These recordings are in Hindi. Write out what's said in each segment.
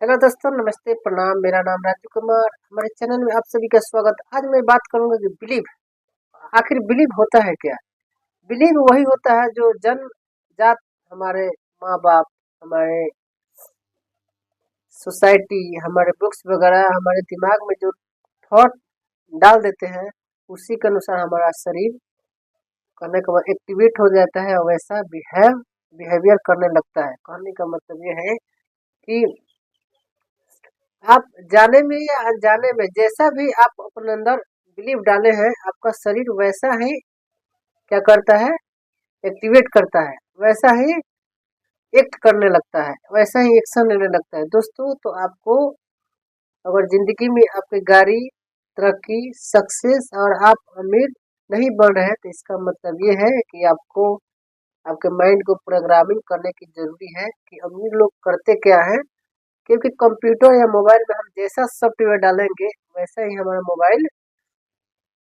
हेलो दोस्तों, नमस्ते, प्रणाम। मेरा नाम राजू कुमार। हमारे चैनल में आप सभी का स्वागत। आज मैं बात करूंगा कि बिलीव, आखिर बिलीव होता है क्या। बिलीव वही होता है जो जन्म जात हमारे माँ बाप, हमारे सोसाइटी, हमारे बुक्स वगैरह हमारे दिमाग में जो थॉट डाल देते हैं, उसी के अनुसार हमारा शरीर करने के बाद एक्टिवेट हो जाता है और वैसा बिहेवियर करने लगता है। कहने का मतलब ये है कि आप जाने में या अनजाने में जैसा भी आप अपने अंदर बिलीव डाले हैं, आपका शरीर वैसा ही क्या करता है, एक्टिवेट करता है, वैसा ही एक्ट करने लगता है, वैसा ही एक्शन लेने लगता है। दोस्तों, तो आपको अगर जिंदगी में आपकी गाड़ी, तरक्की, सक्सेस और आप अमीर नहीं बन रहे हैं, तो इसका मतलब ये है कि आपको आपके माइंड को प्रोग्रामिंग करने की जरूरी है कि अमीर लोग करते क्या है। क्योंकि कंप्यूटर या मोबाइल में हम जैसा सॉफ्टवेयर डालेंगे, वैसा ही हमारा मोबाइल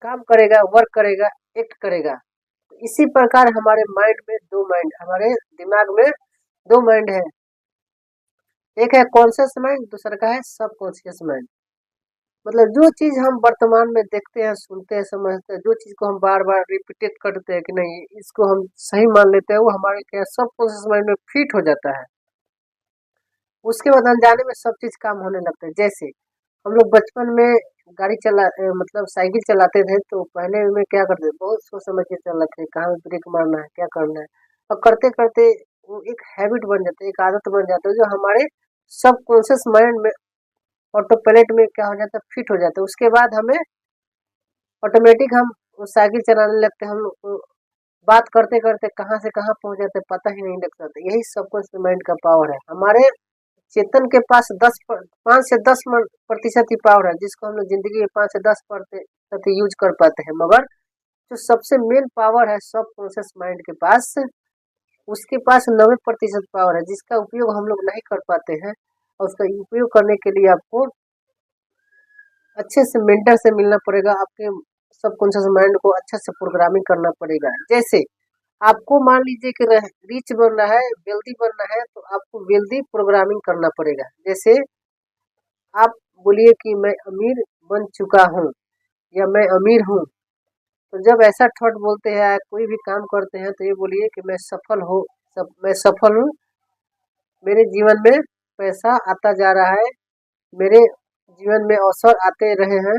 काम करेगा, वर्क करेगा, एक्ट करेगा। तो इसी प्रकार हमारे माइंड में दो माइंड, हमारे दिमाग में दो माइंड है। एक है कॉन्शियस माइंड, दूसरा का है सब कॉन्शियस माइंड। मतलब जो चीज हम वर्तमान में देखते हैं, सुनते हैं, समझते हैं, जो चीज को हम बार बार रिपीटेट करते हैं कि नहीं इसको हम सही मान लेते हैं, वो हमारे क्या सब कॉन्शियस माइंड में फिट हो जाता है। उसके बाद अनजाने में सब चीज काम होने लगता है। जैसे हम लोग बचपन में गाड़ी मतलब साइकिल चलाते थे, तो पहले में क्या करते थे, बहुत सोच समझ के चलाते थे, कहाँ ब्रेक मारना है, क्या करना है। और करते करते वो एक हैबिट बन जाता है, एक आदत बन जाता है, जो हमारे सब कॉन्शियस माइंड में ऑटो पायलट में क्या हो जाता है, फिट हो जाता है। उसके बाद हमें ऑटोमेटिक हम वो साइकिल चलाने लगते हैं। हम बात करते करते कहाँ से कहाँ पहुंच जाते हैं, पता ही नहीं लगता था। यही सबकॉन्शियस माइंड का पावर है। हमारे चेतन के पास 5 से 10% ही पावर है, जिसको हम लोग जिंदगी में 5 से 10% यूज कर पाते हैं। मगर जो सबसे मेन पावर है सब कॉन्शियस माइंड के पास, उसके पास 90% पावर है, जिसका उपयोग हम लोग नहीं कर पाते हैं। और उसका उपयोग करने के लिए आपको अच्छे से मेंटर से मिलना पड़ेगा। आपके सबकॉन्शियस माइंड को अच्छे से प्रोग्रामिंग करना पड़ेगा। जैसे आपको मान लीजिए कि रिच बनना है, वेल्दी बनना है, तो आपको वेल्दी प्रोग्रामिंग करना पड़ेगा। जैसे आप बोलिए कि मैं अमीर बन चुका हूँ या मैं अमीर हूँ, तो जब ऐसा थॉट बोलते हैं या कोई भी काम करते हैं, तो ये बोलिए कि मैं सफल हूँ, मेरे जीवन में पैसा आता जा रहा है, मेरे जीवन में अवसर आते रहे हैं।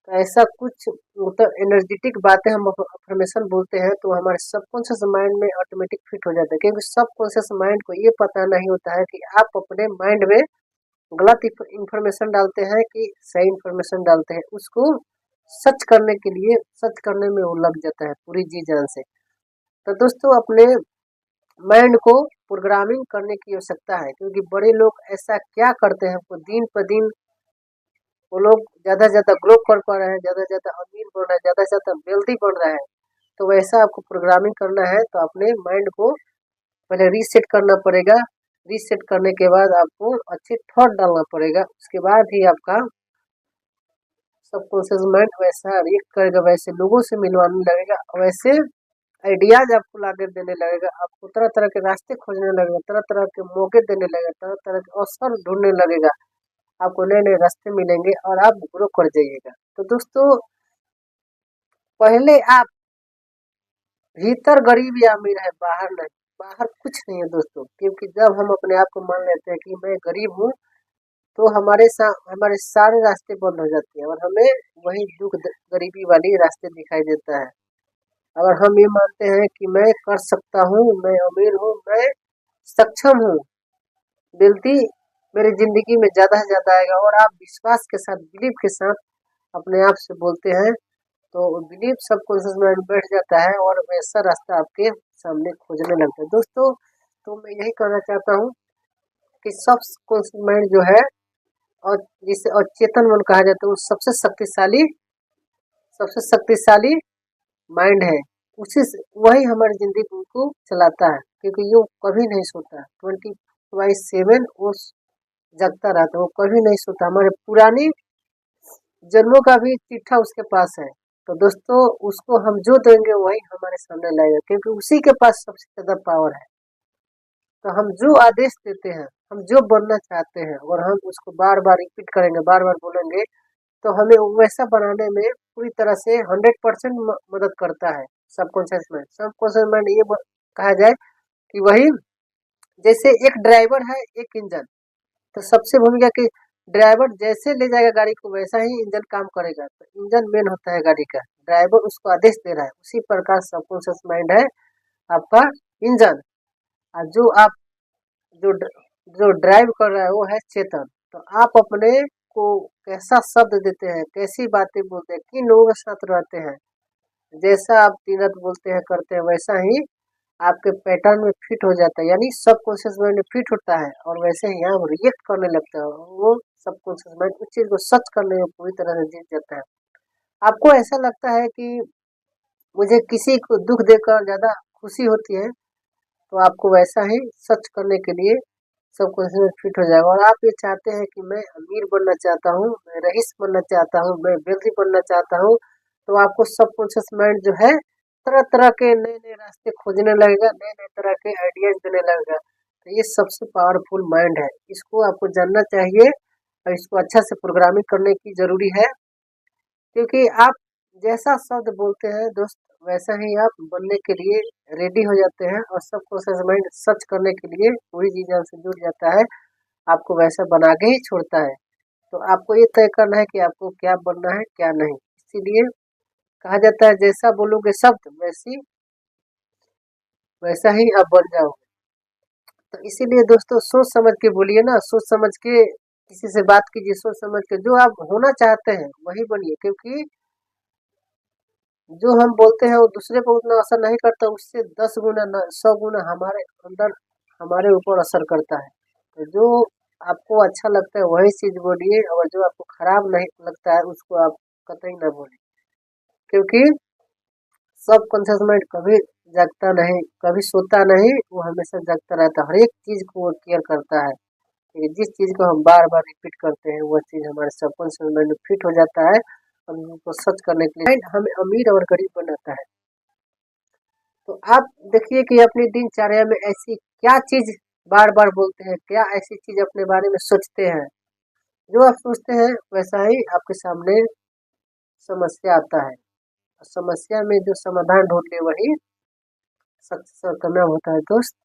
तो ऐसा कुछ मतलब एनर्जेटिक बातें हम अफर्मेशन बोलते हैं, तो हमारे सबकॉन्शियस माइंड में ऑटोमेटिक फिट हो जाता है। क्योंकि सबकॉन्शियस माइंड को ये पता नहीं होता है कि आप अपने माइंड में गलत इंफॉर्मेशन डालते हैं कि सही इंफॉर्मेशन डालते हैं। उसको सच करने के लिए सच करने में वो लग जाता है पूरी जी जान से। तो दोस्तों, अपने माइंड को प्रोग्रामिंग करने की आवश्यकता है। क्योंकि बड़े लोग ऐसा क्या करते हैं, वो दिन पर दिन वो लोग ज्यादा से ज्यादा ग्रो कर पा रहे हैं, ज्यादा से ज्यादा अमीर बन रहा है, ज्यादा से ज्यादा वेल्दी बन रहा है। तो वैसा आपको प्रोग्रामिंग करना है, तो अपने माइंड को पहले रीसेट करना पड़ेगा। रीसेट करने के बाद आपको अच्छे थॉट डालना पड़ेगा। उसके बाद ही आपका सबकॉन्शियस माइंड वैसा रिएक्ट करेगा, वैसे लोगों से मिलवाने लगेगा, वैसे आइडियाज आपको लाके देने लगेगा। आपको तरह तरह के रास्ते खोजने लगेगा, तरह तरह के मौके देने लगेगा, तरह तरह के अवसर ढूंढने लगेगा। आपको नए नए रास्ते मिलेंगे और आप ग्रो कर जाइएगा। तो दोस्तों, पहले आप भीतर गरीब या अमीर है, बाहर नहीं। बाहर कुछ नहीं है दोस्तों। क्योंकि जब हम अपने आप को मान लेते हैं कि मैं गरीब हूँ, तो हमारे सारे रास्ते बंद हो जाते हैं और हमें वही गरीबी वाली रास्ते दिखाई देता है। अगर हम ये मानते हैं कि मैं कर सकता हूँ, मैं अमीर हूँ, मैं सक्षम हूँ, बिल्कुल मेरी जिंदगी में ज्यादा से ज्यादा आएगा, और आप विश्वास के साथ, बिलीव के साथ अपने आप से बोलते हैं, तो बिलीव सबकॉन्शियस माइंड बैठ जाता है और वैसा रास्ता आपके सामने खोजने लगता है। दोस्तों, तो मैं यही कहना चाहता हूँ कि सबकॉन्शियस माइंड जो है, और जिसे अचेतन मन कहा जाता है, वो सबसे शक्तिशाली माइंड है। वही हमारी जिंदगी को चलाता है। क्योंकि ये कभी नहीं सोता, 24/7 वो जगता रहता है, वो कभी नहीं सोता। हमारे पुरानी जन्मों का भी चिट्ठा उसके पास है। तो दोस्तों, उसको हम जो देंगे वही हमारे सामने लाएगा, क्योंकि उसी के पास सबसे ज्यादा पावर है। तो हम जो आदेश देते हैं, हम जो बनना चाहते हैं और हम उसको बार बार रिपीट करेंगे, बार बार बोलेंगे, तो हमें वैसा बनाने में पूरी तरह से 100% मदद करता है सबकॉन्शियस माइंड। सबकॉन्शियस माइंड ये कहा जाए कि वही, जैसे एक ड्राइवर है, एक इंजन, तो सबसे भूमिका कि ड्राइवर जैसे ले जाएगा गाड़ी को वैसा ही इंजन काम करेगा। तो इंजन मेन होता है गाड़ी का, ड्राइवर उसको आदेश दे रहा है। उसी प्रकार सबकॉन्शियस माइंड है आपका इंजन। और जो ड्राइव कर रहा है वो है चेतन। तो आप अपने को कैसा शब्द देते हैं, कैसी बातें बोलते हैं, किन लोगों के साथ रहते हैं, जैसा आप तीरथ बोलते हैं करते हैं, वैसा ही आपके पैटर्न में फिट हो जाता है, यानी सबकॉन्शियस माइंड में फिट होता है। और वैसे ही आप रिएक्ट करने लगते हैं, वो सबकॉन्शियस माइंड उस चीज को सच करने में पूरी तरह से जीत जाता है। आपको ऐसा लगता है कि मुझे किसी को दुख देकर ज्यादा खुशी होती है, तो आपको वैसा ही सच करने के लिए सबकॉन्शियस माइंड फिट हो जाएगा। और आप ये चाहते हैं कि मैं अमीर बनना चाहता हूँ, मैं रईस बनना चाहता हूँ, मैं वेल्दी बनना चाहता हूँ, तो आपको सबकॉन्शियस माइंड जो है तरह तरह के नए नए रास्ते खोजने लगेगा, नए नए तरह के आइडियाज देने लगेगा। तो ये सबसे पावरफुल माइंड है, इसको आपको जानना चाहिए और इसको अच्छा से प्रोग्रामिंग करने की जरूरी है। क्योंकि आप जैसा शब्द बोलते हैं दोस्त, वैसा ही आप बनने के लिए रेडी हो जाते हैं, और सबकॉन्शियस माइंड सच करने के लिए पूरी चीज़ों से जुड़ जाता है, आपको वैसा बना के ही छोड़ता है। तो आपको ये तय करना है कि आपको क्या बनना है क्या नहीं। इसीलिए कहा जाता है जैसा बोलोगे शब्द वैसा ही आप बन जाओगे। तो इसीलिए दोस्तों सोच समझ के बोलिए ना, सोच समझ के किसी से बात कीजिए, सोच समझ के जो आप होना चाहते हैं वही बनिए। क्योंकि जो हम बोलते हैं वो दूसरे पर उतना असर नहीं करता, उससे 10 गुना 100 गुना हमारे अंदर हमारे ऊपर असर करता है। तो जो आपको अच्छा लगता है वही चीज बोलिए, और जो आपको खराब नहीं लगता है उसको आप कतई ना बोलिए। क्योंकि सब कॉन्शियस माइंड कभी जगता नहीं, कभी सोता नहीं, वो हमेशा जगता रहता है। हर एक चीज को वो केयर करता है कि जिस चीज को हम बार बार रिपीट करते हैं वह चीज हमारे सबकॉन्शियस माइंड में फिट हो जाता है, और उनको सच करने के लिए हमें अमीर और गरीब बनाता है। तो आप देखिए कि अपनी दिनचर्या में ऐसी क्या चीज बार बार बोलते हैं, क्या ऐसी चीज अपने बारे में सोचते हैं, जो आप सोचते हैं वैसा ही आपके सामने समस्या आता है। समस्या में जो समाधान ढूंढे वही सक्सेस और कामयाब होता है दोस्त।